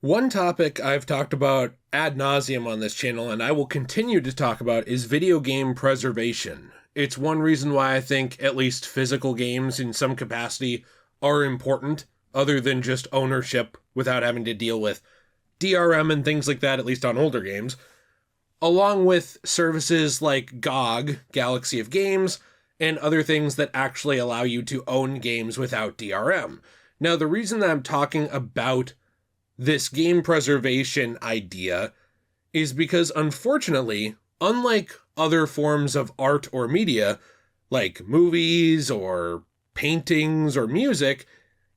One topic I've talked about ad nauseum on this channel, and I will continue to talk about, is video game preservation. It's one reason why I think at least physical games in some capacity are important, other than just ownership without having to deal with DRM and things like that, at least on older games, along with services like GOG, Galaxy of Games, and other things that actually allow you to own games without DRM. Now, the reason that I'm talking about this game preservation idea is because, unfortunately, unlike other forms of art or media, like movies or paintings or music,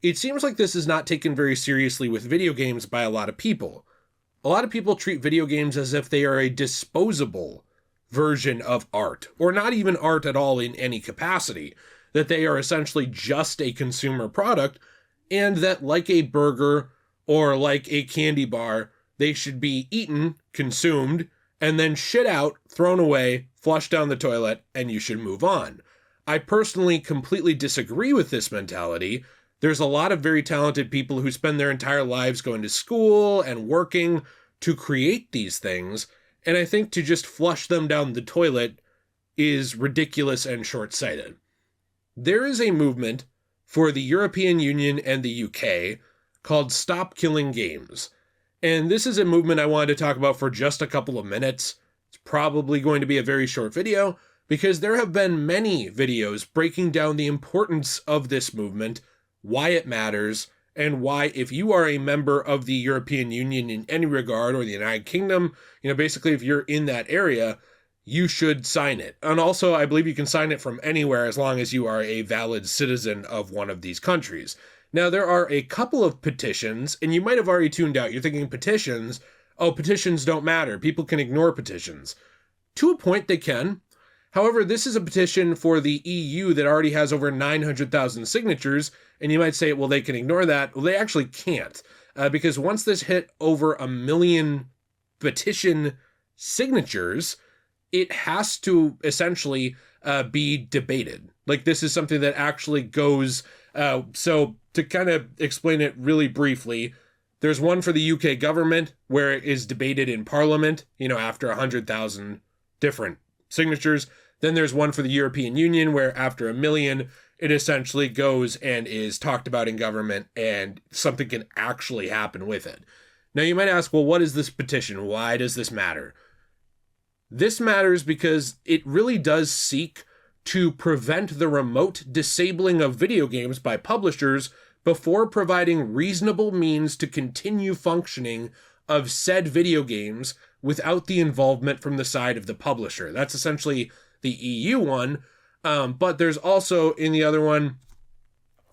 it seems like this is not taken very seriously with video games by a lot of people. A lot of people treat video games as if they are a disposable version of art, or not even art at all in any capacity, that they are essentially just a consumer product, and that, like a burger or like a candy bar, they should be eaten, consumed, and then shit out, thrown away, flushed down the toilet, and you should move on. I personally completely disagree with this mentality. There's a lot of very talented people who spend their entire lives going to school and working to create these things, and I think to just flush them down the toilet is ridiculous and short-sighted. There is a movement for the European Union and the UK called Stop Killing Games. And this is a movement I wanted to talk about for just a couple of minutes. It's probably going to be a very short video because there have been many videos breaking down the importance of this movement, why it matters, and why, if you are a member of the European Union in any regard, or the United Kingdom, basically if you're in that area, you should sign it. And also, I believe you can sign it from anywhere as long as you are a valid citizen of one of these countries. Now, there are a couple of petitions, and you might have already tuned out. You're thinking petitions, oh, petitions don't matter. People can ignore petitions. To a point, they can. However, this is a petition for the EU that already has over 900,000 signatures, and you might say, well, they can ignore that. Well, they actually can't, because once this hit over 1 million petition signatures, it has to essentially be debated. Like, this is something that actually goes... So to kind of explain it really briefly, there's one for the UK government where it is debated in Parliament, after 100,000 different signatures. Then there's one for the European Union where after 1 million, it essentially goes and is talked about in government and something can actually happen with it. Now you might ask, well, what is this petition? Why does this matter? This matters because it really does seek to prevent the remote disabling of video games by publishers before providing reasonable means to continue functioning of said video games without the involvement from the side of the publisher. That's essentially the EU one, but there's also, in the other one,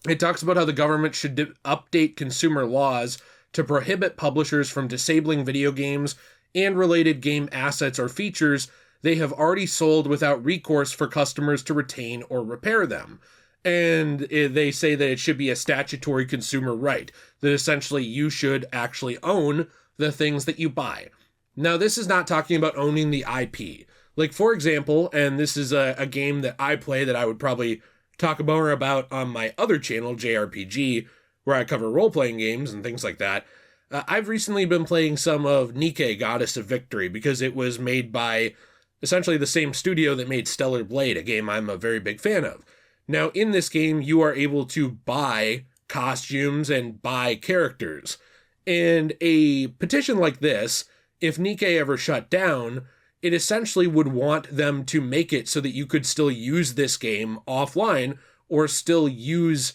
it talks about how the government should update consumer laws to prohibit publishers from disabling video games and related game assets or features they have already sold without recourse for customers to retain or repair them. And they say that it should be a statutory consumer right, that essentially you should actually own the things that you buy. Now, this is not talking about owning the IP. Like, for example, and this is a game that I play that I would probably talk more about on my other channel, JayRPG, where I cover role-playing games and things like that. I've recently been playing some of Nike, Goddess of Victory, because it was made by essentially the same studio that made Stellar Blade, a game I'm a very big fan of. Now, in this game, you are able to buy costumes and buy characters. And a petition like this, if Nike ever shut down, it essentially would want them to make it so that you could still use this game offline or still use,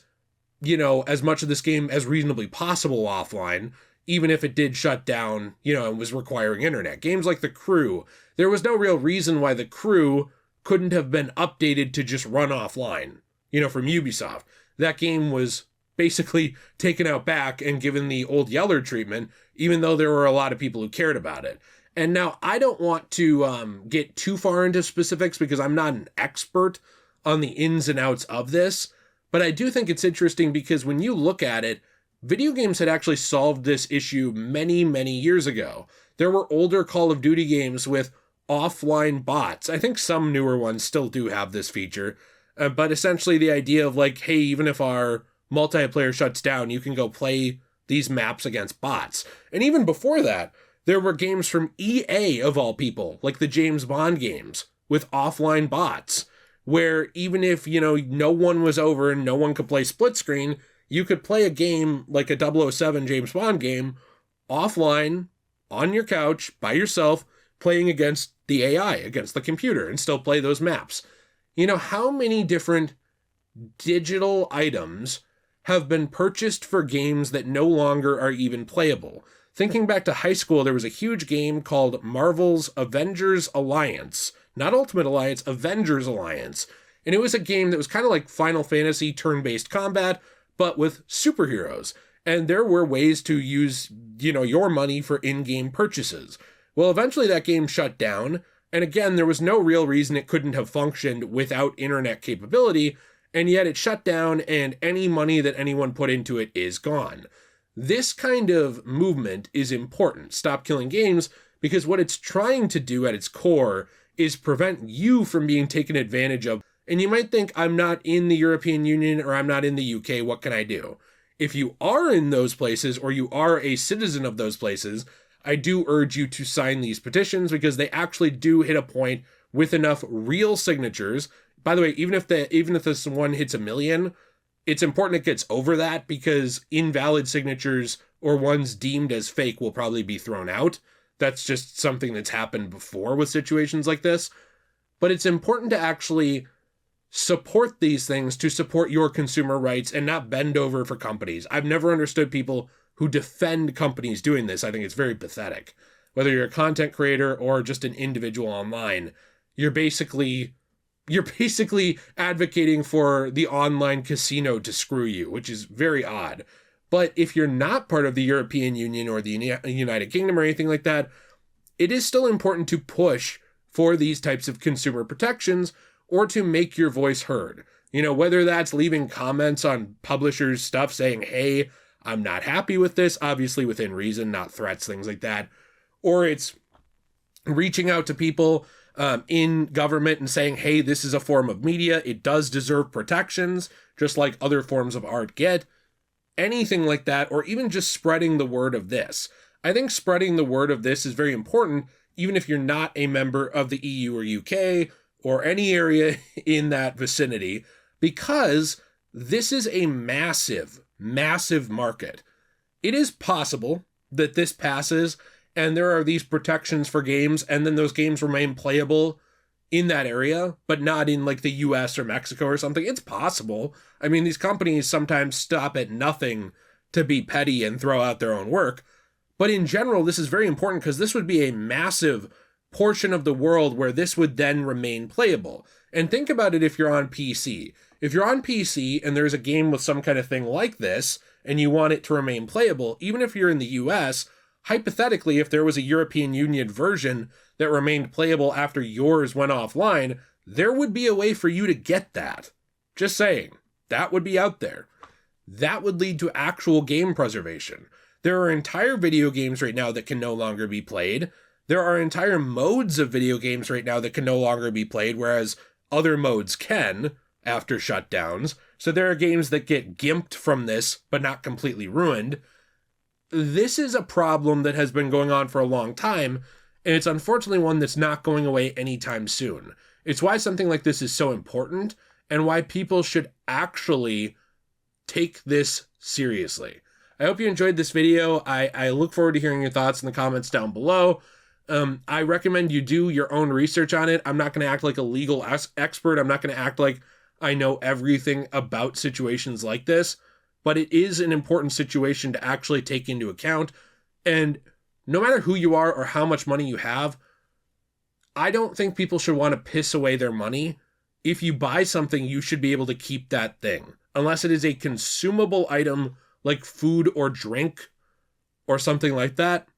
as much of this game as reasonably possible offline, even if it did shut down, and was requiring internet. Games like The Crew, there was no real reason why The Crew couldn't have been updated to just run offline, from Ubisoft. That game was basically taken out back and given the old Yeller treatment, even though there were a lot of people who cared about it. And now, I don't want to get too far into specifics because I'm not an expert on the ins and outs of this, but I do think it's interesting because when you look at it, video games had actually solved this issue many, many years ago. There were older Call of Duty games with offline bots. I think some newer ones still do have this feature, but essentially the idea of like, hey, even if our multiplayer shuts down, you can go play these maps against bots. And even before that, there were games from EA, of all people, like the James Bond games, with offline bots, where even if, no one was over and no one could play split screen, you could play a game like a 007 James Bond game offline, on your couch, by yourself, playing against the AI, against the computer, and still play those maps. How many different digital items have been purchased for games that no longer are even playable? Thinking back to high school, there was a huge game called Marvel's Avengers Alliance. Not Ultimate Alliance, Avengers Alliance. And it was a game that was kind of like Final Fantasy turn-based combat, but with superheroes. And there were ways to use, your money for in-game purchases. Well, eventually that game shut down. And again, there was no real reason it couldn't have functioned without internet capability. And yet it shut down, and any money that anyone put into it is gone. This kind of movement is important, Stop Killing Games, because what it's trying to do at its core is prevent you from being taken advantage of. And you might think, I'm not in the European Union or I'm not in the UK, what can I do? If you are in those places or you are a citizen of those places, I do urge you to sign these petitions, because they actually do hit a point with enough real signatures. By the way, even if this one hits 1 million, it's important it gets over that, because invalid signatures or ones deemed as fake will probably be thrown out. That's just something that's happened before with situations like this. But it's important to actually support these things, to support your consumer rights and not bend over for companies. I've never understood people who defend companies doing this. I think it's very pathetic. Whether you're a content creator or just an individual online, you're basically advocating for the online casino to screw you, which is very odd. But if you're not part of the European Union or the United Kingdom or anything like that, it is still important to push for these types of consumer protections, or to make your voice heard. Whether that's leaving comments on publishers' stuff saying, hey, I'm not happy with this, obviously within reason, not threats, things like that. Or it's reaching out to people in government and saying, hey, this is a form of media. It does deserve protections, just like other forms of art get. Anything like that, or even just spreading the word of this. I think spreading the word of this is very important, even if you're not a member of the EU or UK or any area in that vicinity, because this is a massive, massive market. It is possible that this passes and there are these protections for games, and then those games remain playable in that area, but not in like the US or Mexico or something. It's possible. I mean, these companies sometimes stop at nothing to be petty and throw out their own work. But in general, this is very important, because this would be a massive portion of the world where this would then remain playable. And think about it if you're on PC. If you're on PC and there's a game with some kind of thing like this, and you want it to remain playable, even if you're in the US, hypothetically, if there was a European Union version that remained playable after yours went offline, there would be a way for you to get that. Just saying. That would be out there. That would lead to actual game preservation. There are entire video games right now that can no longer be played. There are entire modes of video games right now that can no longer be played, whereas other modes can after shutdowns. So there are games that get gimped from this, but not completely ruined. This is a problem that has been going on for a long time, and it's unfortunately one that's not going away anytime soon. It's why something like this is so important, and why people should actually take this seriously. I hope you enjoyed this video. I look forward to hearing your thoughts in the comments down below. I recommend you do your own research on it. I'm not going to act like a legal expert. I'm not going to act like I know everything about situations like this, but it is an important situation to actually take into account. And no matter who you are or how much money you have, I don't think people should want to piss away their money. If you buy something, you should be able to keep that thing, unless it is a consumable item like food or drink or something like that.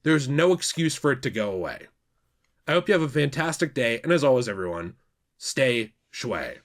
There's no excuse for it to go away. I hope you have a fantastic day, and as always, everyone, stay shui.